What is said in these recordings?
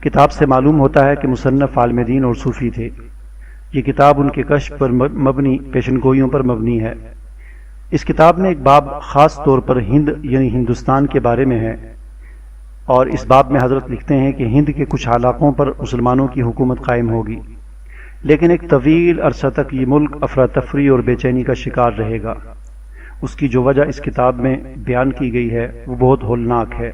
کتاب سے معلوم ہوتا ہے کہ مصنف عالم دین اور صوفی تھے۔ یہ کتاب ان کے کشف پر مبنی پیشن گوئیوں پر مبنی ہے۔ اس کتاب میں ایک باب خاص طور پر ہند یعنی ہندوستان کے بارے میں ہے، اور اس باب میں حضرت لکھتے ہیں کہ ہند کے کچھ علاقوں پر مسلمانوں کی حکومت قائم ہوگی، لیکن ایک طویل عرصہ تک یہ ملک افراتفری اور بے چینی کا شکار رہے گا۔ اس کی جو وجہ اس کتاب میں بیان کی گئی ہے وہ بہت ہولناک ہے۔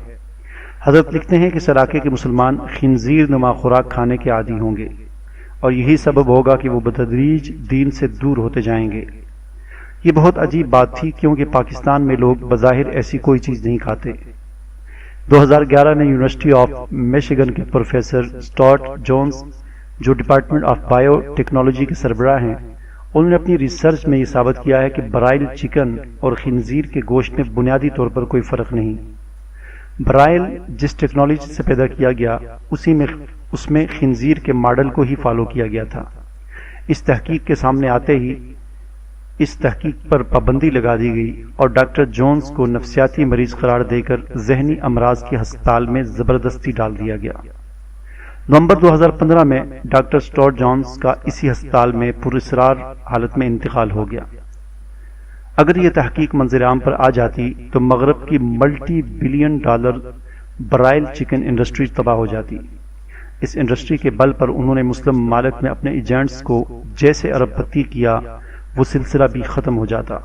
حضرت لکھتے ہیں کہ اس علاقے کے مسلمان خنزیر نما خوراک کھانے کے عادی ہوں گے، اور یہی سبب ہوگا کہ وہ بتدریج دین سے دور ہوتے جائیں گے۔ یہ بہت عجیب بات تھی، کیونکہ پاکستان میں لوگ بظاہر ایسی کوئی چیز نہیں کھاتے۔ 2011 میں یونیورسٹی آف میشیگن کے پروفیسر اسٹارٹ جونز، جو ڈپارٹمنٹ آف بائیو ٹیکنالوجی کے سربراہ ہیں، انہوں نے اپنی ریسرچ میں یہ ثابت کیا ہے کہ برائل چکن اور خنزیر کے گوشت میں بنیادی طور پر کوئی فرق نہیں۔ برائل جس ٹیکنالوجی سے پیدا کیا گیا اس میں خنزیر کے ماڈل کو ہی فالو کیا گیا تھا۔ اس تحقیق کے سامنے آتے ہی اس تحقیق پر پابندی لگا دی گئی، اور ڈاکٹر جونز کو نفسیاتی مریض قرار دے کر ذہنی امراض کے ہسپتال میں زبردستی ڈال دیا گیا۔ نومبر 2015 میں ڈاکٹر اسٹارٹ جونز کا اسی ہسپتال میں پراسرار حالت میں انتقال ہو گیا۔ اگر یہ تحقیق منظر عام پر آ جاتی تو مغرب کی multi billion dollar broil chicken industry تباہ ہو جاتی۔ اس انڈسٹری کے بل پر انہوں نے مسلم ممالک میں اپنے ایجنٹس کو جیسے ارب پتی کیا، وہ سلسلہ بھی ختم ہو جاتا۔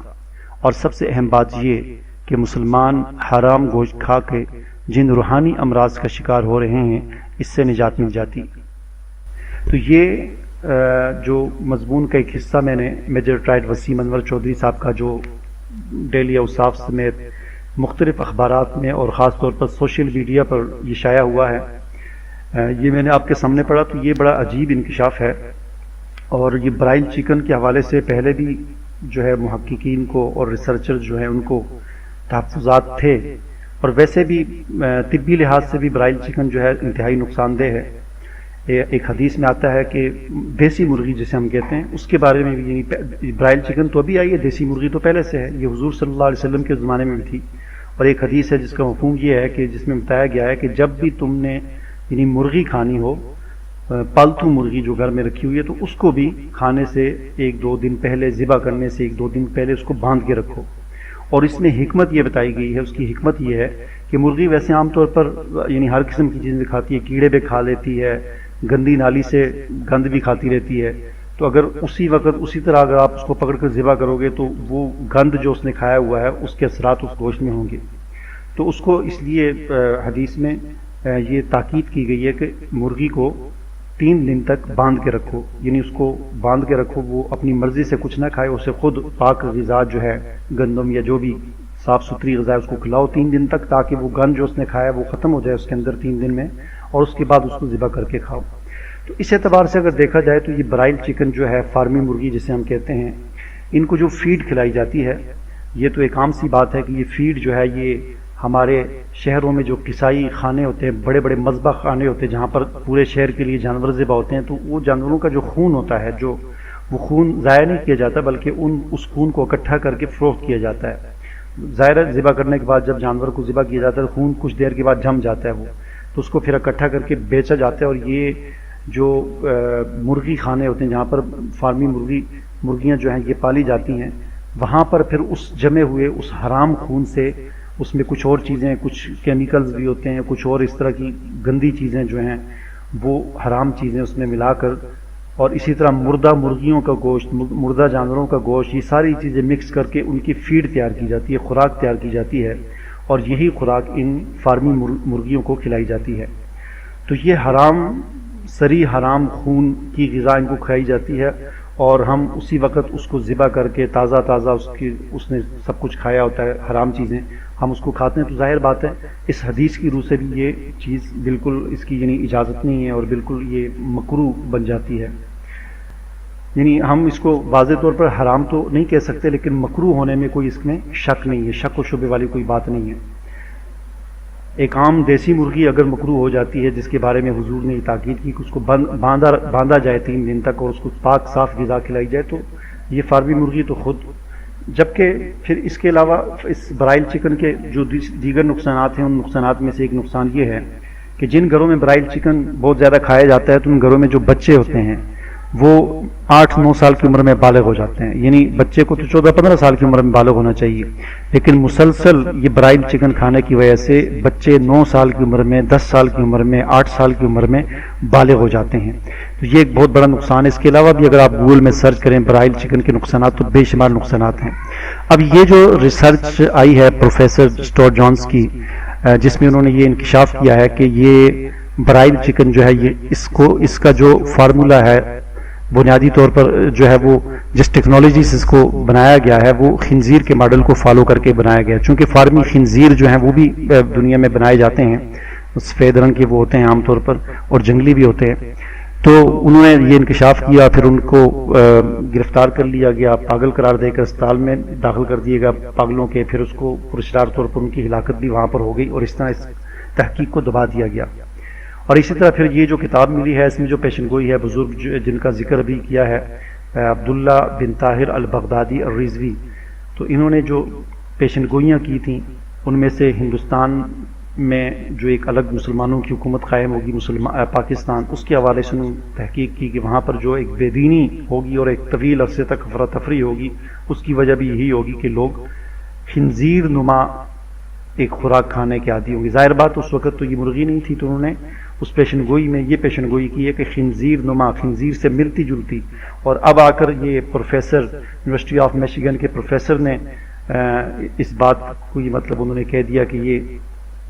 اور سب سے اہم بات یہ کہ مسلمان حرام گوشت کھا کے جن روحانی امراض کا شکار ہو رہے ہیں، اس سے نجات مل جاتی۔ تو یہ جو مضمون کا ایک حصہ میں نے میجر ٹرائیڈ وسیم انور چودھری صاحب کا جو ڈیلی اوصاف سمیت مختلف اخبارات میں اور خاص طور پر سوشل میڈیا پر یہ شائع ہوا ہے، یہ میں نے آپ کے سامنے پڑھا، تو یہ بڑا عجیب انکشاف ہے۔ اور یہ برائل چکن کے حوالے سے پہلے بھی جو ہے محققین کو اور ریسرچر جو ہیں ان کو تحفظات تھے، اور ویسے بھی طبی لحاظ سے بھی برائل چکن جو ہے انتہائی نقصان دہ ہے۔ ایک حدیث میں آتا ہے کہ دیسی مرغی جسے ہم کہتے ہیں، اس کے بارے میں بھی برائل چکن تو ابھی آئی ہے، دیسی مرغی تو پہلے سے ہے، یہ حضور صلی اللہ علیہ وسلم کے زمانے میں بھی تھی۔ اور ایک حدیث ہے جس کا مفہوم یہ ہے کہ جس میں بتایا گیا ہے کہ جب بھی تم نے یعنی مرغی کھانی ہو، پالتو مرغی جو گھر میں رکھی ہوئی ہے، تو اس کو بھی کھانے سے ایک دو دن پہلے، ذبح کرنے سے ایک دو دن پہلے اس کو باندھ کے رکھو۔ اور اس میں حکمت یہ بتائی گئی ہے، اس کی حکمت یہ ہے کہ مرغی ویسے عام طور پر یعنی ہر قسم کی چیزیں کھاتی ہے، کیڑے بھی کھا لیتی ہے، گندی نالی سے گند بھی کھاتی رہتی ہے، تو اگر اسی وقت اسی طرح اگر آپ اس کو پکڑ کر ذبح کرو گے تو وہ گند جو اس نے کھایا ہوا ہے اس کے اثرات اس گوشت میں ہوں گے۔ تو اس کو اس لیے حدیث میں یہ تاکید کی گئی ہے کہ مرغی کو 3 دن تک باندھ کے رکھو، یعنی اس کو باندھ کے رکھو، وہ اپنی مرضی سے کچھ نہ کھائے، اسے خود پاک غذا جو ہے گندم یا جو بھی صاف ستھری غذا ہے اس کو کھلاؤ 3 دن تک، تاکہ وہ گند جو اس نے کھایا وہ ختم ہو جائے اس کے اندر 3 دن میں، اور اس کے بعد اس کو ذبح کر کے کھاؤ۔ تو اس اعتبار سے اگر دیکھا جائے تو یہ برائل چکن جو ہے، فارمی مرغی جسے ہم کہتے ہیں، ان کو جو فیڈ کھلائی جاتی ہے، یہ تو ایک عام سی بات ہے کہ یہ فیڈ جو ہے یہ ہمارے شہروں میں جو قصائی خانے ہوتے ہیں، بڑے بڑے مذبح خانے ہوتے ہیں جہاں پر پورے شہر کے لیے جانور ذبح ہوتے ہیں، تو وہ جانوروں کا جو خون ہوتا ہے، جو وہ خون ضائع نہیں کیا جاتا بلکہ اس خون کو اکٹھا کر کے فروخت کیا جاتا ہے۔ ظاہر ہے ذبح کرنے کے بعد جب جانور کو ذبح کیا جاتا ہے تو خون کچھ دیر کے بعد جم جاتا ہے، وہ تو اس کو پھر اکٹھا کر کے بیچا جاتا ہے۔ اور یہ جو مرغی خانے ہوتے ہیں جہاں پر فارمی مرغیاں جو ہیں یہ پالی جاتی ہیں، وہاں پر پھر اس جمے ہوئے اس حرام خون سے اس میں کچھ اور چیزیں، کچھ کیمیکلز بھی ہوتے ہیں، کچھ اور اس طرح کی گندی چیزیں جو ہیں وہ حرام چیزیں اس میں ملا کر، اور اسی طرح مردہ مرغیوں کا گوشت، مردہ جانوروں کا گوشت، یہ ساری چیزیں مکس کر کے ان کی فیڈ تیار کی جاتی ہے، خوراک تیار کی جاتی ہے، اور یہی خوراک ان فارمی مرغیوں کو کھلائی جاتی ہے۔ تو یہ حرام سری حرام خون کی غذا ان کو کھائی جاتی ہے، اور ہم اسی وقت اس کو ذبح کر کے تازہ اس نے سب کچھ کھایا ہوتا ہے حرام چیزیں، ہم اس کو کھاتے ہیں۔ تو ظاہر بات ہے اس حدیث کی روح سے بھی یہ چیز بالکل اس کی یعنی اجازت نہیں ہے، اور بالکل یہ مکروہ بن جاتی ہے۔ یعنی ہم اس کو واضح طور پر حرام تو نہیں کہہ سکتے، لیکن مکروہ ہونے میں کوئی اس میں شک نہیں ہے، شک و شبے والی کوئی بات نہیں ہے۔ ایک عام دیسی مرغی اگر مکروہ ہو جاتی ہے، جس کے بارے میں حضور نے تاکید کی کہ اس کو باندھا جائے 3 دن تک اور اس کو پاک صاف غذا کھلائی جائے، تو یہ فارمی مرغی تو خود، جبکہ پھر اس کے علاوہ اس برائل چکن کے جو دیگر نقصانات ہیں، ان نقصانات میں سے ایک نقصان یہ ہے کہ جن گھروں میں برائل چکن بہت زیادہ کھایا جاتا ہے تو ان گھروں میں جو بچے ہوتے ہیں وہ 8-9 سال کی عمر میں بالغ ہو جاتے ہیں، یعنی بچے کو تو 14-15 سال کی عمر میں بالغ ہونا چاہیے، لیکن مسلسل یہ برائل چکن کھانے کی وجہ سے بچے 9 سال کی عمر میں، 10 سال کی عمر میں، 8 سال کی عمر میں بالغ ہو جاتے ہیں۔ تو یہ ایک بہت بڑا نقصان ہے۔ اس کے علاوہ بھی اگر آپ گوگل میں سرچ کریں برائل چکن کے نقصانات تو بے شمار نقصانات ہیں۔ اب یہ جو ریسرچ آئی ہے پروفیسر اسٹورٹ جونز کی، جس میں انہوں نے یہ انکشاف کیا ہے کہ یہ برائل چکن جو ہے یہ اس کا جو فارمولا ہے بنیادی طور پر جو ہے وہ جس ٹیکنالوجی سے اس کو بنایا گیا ہے وہ خنزیر کے ماڈل کو فالو کر کے بنایا گیا ہے، چونکہ فارمی خنزیر جو ہیں وہ بھی دنیا میں بنائے جاتے ہیں، سفید رنگ کے وہ ہوتے ہیں عام طور پر اور جنگلی بھی ہوتے ہیں۔ تو انہوں نے یہ انکشاف کیا، پھر ان کو گرفتار کر لیا گیا، پاگل قرار دے کر اسپتال میں داخل کر دیے گا پاگلوں کے، پھر اس کو پراسرار طور پر ان کی ہلاکت بھی وہاں پر ہو گئی اور اس طرح اس تحقیق کو دبا دیا گیا۔ اور اسی طرح پھر یہ جو کتاب ملی ہے اس میں جو پیشن گوئی ہے بزرگ جن کا ذکر ابھی کیا ہے عبداللہ بن طاہر البغدادی الرضوی، تو انہوں نے جو پیشن گوئیاں کی تھیں ان میں سے ہندوستان میں جو ایک الگ مسلمانوں کی حکومت قائم ہوگی پاکستان، اس کے حوالے سے انہوں نے تحقیق کی کہ وہاں پر جو ایک بے دینی ہوگی اور ایک طویل عرصے تک افراتفری ہوگی، اس کی وجہ بھی یہی ہوگی کہ لوگ خنزیر نما ایک خوراک کھانے کے عادی ہوں گے۔ ظاہر بات اس وقت تو یہ مرغی نہیں تھی، تو انہوں نے اس پیشن گوئی میں یہ پیشن گوئی کی ہے کہ خنزیر نما، خنزیر سے ملتی جلتی، اور اب آ کر یہ پروفیسر یونیورسٹی آف میشیگن کے پروفیسر نے اس بات کو یہ مطلب انہوں نے کہہ دیا کہ یہ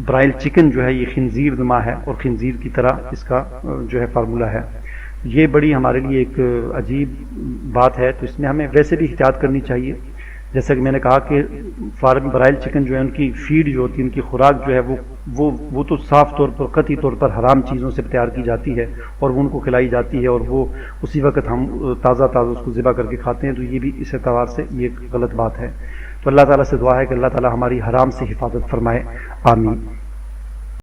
برائل چکن جو ہے یہ خنزیر نما ہے اور خنزیر کی طرح اس کا جو ہے فارمولہ ہے۔ یہ بڑی ہمارے لیے ایک عجیب بات ہے، تو اس میں ہمیں ویسے بھی احتیاط کرنی چاہیے۔ جیسا کہ میں نے کہا کہ فارم برائل چکن جو ہے ان کی فیڈ جو ہوتی ہے، ان کی خوراک جو ہے وہ تو صاف طور پر قطعی طور پر حرام چیزوں سے تیار کی جاتی ہے اور وہ ان کو کھلائی جاتی ہے، اور وہ اسی وقت ہم تازہ اس کو ذبح کر کے کھاتے ہیں، تو یہ بھی اس اعتبار سے یہ ایک غلط بات ہے۔ تو اللہ تعالیٰ سے دعا ہے کہ اللہ تعالیٰ ہماری حرام سے حفاظت فرمائے، آمین۔